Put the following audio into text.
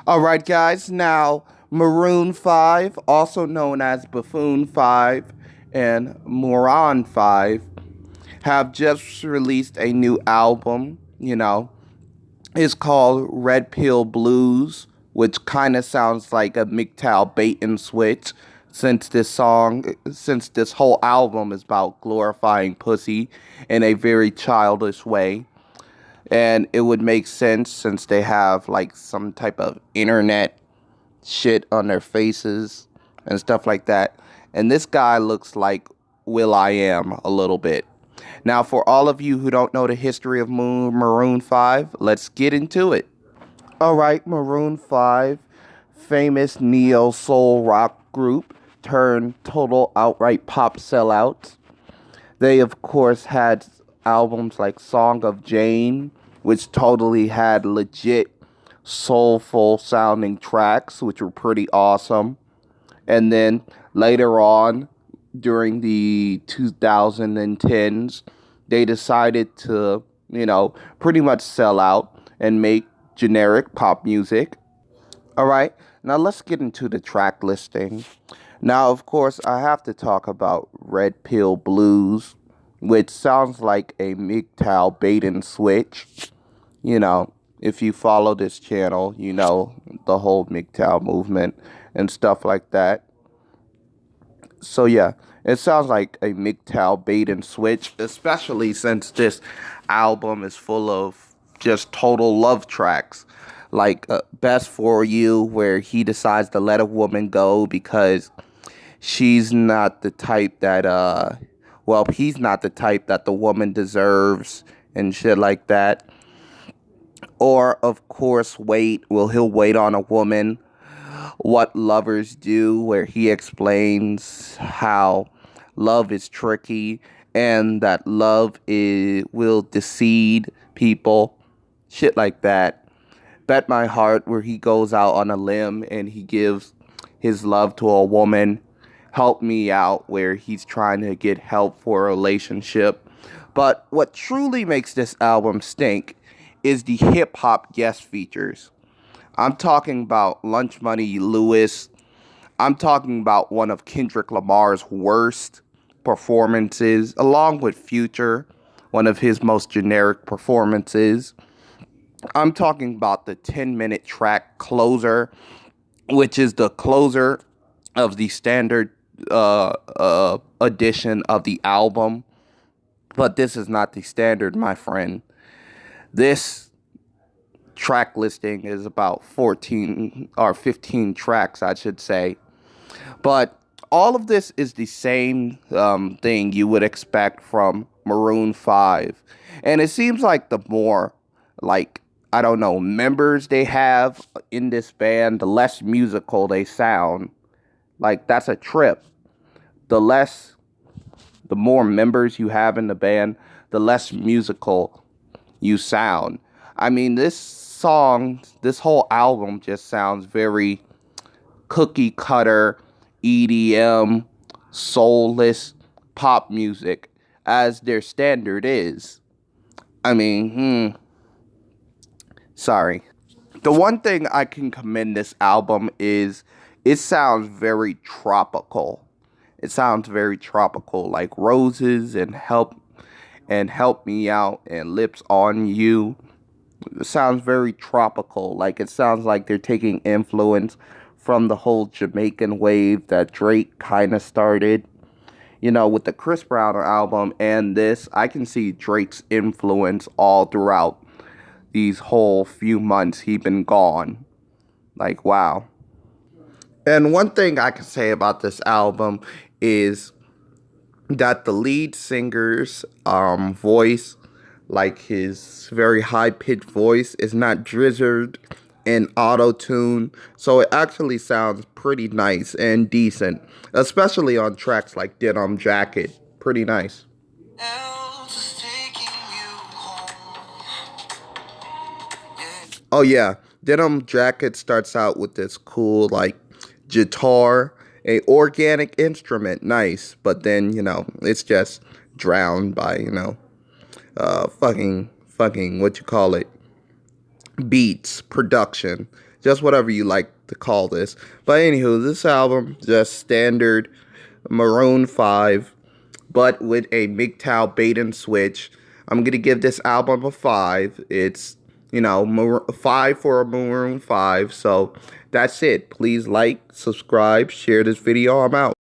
All right, guys. Now, Maroon 5, also known as Buffoon 5 and Moron 5, have just released a new album. It's called Red Pill Blues, which kind of sounds like a MGTOW bait and switch since this whole album is about glorifying pussy in a very childish way. And it would make sense since they have like some type of internet shit on their faces and stuff like that. And this guy looks like Will I Am a little bit. Now, for all of you who don't know the history of Maroon 5, let's get into it. All right, Maroon 5, famous neo soul rock group turned total outright pop sellouts. They, of course, had albums like Song of Jane, which totally had legit soulful sounding tracks, which were pretty awesome. And then later on, during the 2010s, they decided to, pretty much sell out and make generic pop music. All right, now let's get into the track listing. Now, of course, I have to talk about Red Pill Blues, which sounds like a MGTOW bait and switch. If you follow this channel, you know the whole MGTOW movement and stuff like that. So yeah, it sounds like a MGTOW bait and switch, especially since this album is full of just total love tracks. Like Best For You, where he decides to let a woman go because she's not the type that, he's not the type that the woman deserves and shit like that. Or, of course, he'll wait on a woman. What Lovers Do, where he explains how love is tricky and that will deceive people. Shit like that. Bet My Heart, where he goes out on a limb and he gives his love to a woman. Help Me Out, where he's trying to get help for a relationship. But what truly makes this album stink is the hip hop guest features. I'm talking about Lunch Money Lewis. I'm talking about one of Kendrick Lamar's worst performances, along with Future, one of his most generic performances. I'm talking about the 10-minute track Closer, which is the closer of the standard edition of the album. But this is not the standard, my friend. This track listing is about 14 or 15 tracks, I should say. But all of this is the same thing you would expect from Maroon 5. And it seems like the more, I don't know, members they have in this band, the less musical they sound. Like, that's a trip. The more members you have in the band, the less musical you sound. I mean, this whole album just sounds very cookie cutter, EDM, soulless pop music, as their standard is. I mean, sorry. The one thing I can commend this album is it sounds very tropical. It sounds very tropical, like Roses and Help Me Out and Lips on You. It sounds very tropical. Like, it sounds like they're taking influence from the whole Jamaican wave that Drake kind of started. With the Chris Brown album and this, I can see Drake's influence all throughout these whole few months he's been gone. Like, wow. And one thing I can say about this album is that the lead singer's voice, like his very high-pitched voice, is not drizzled in auto-tune. So it actually sounds pretty nice and decent, especially on tracks like Denim Jacket. Pretty nice. Oh yeah, Denim Jacket starts out with this cool like guitar, a organic instrument, nice, but then it's just drowned by fucking what you call it, beats, production, just whatever you like to call this. But anywho, this album, just standard Maroon 5, but with a MGTOW bait and switch. I'm going to give this album a 5. It's, 5 for a Maroon 5. So that's it. Please like, subscribe, share this video. I'm out.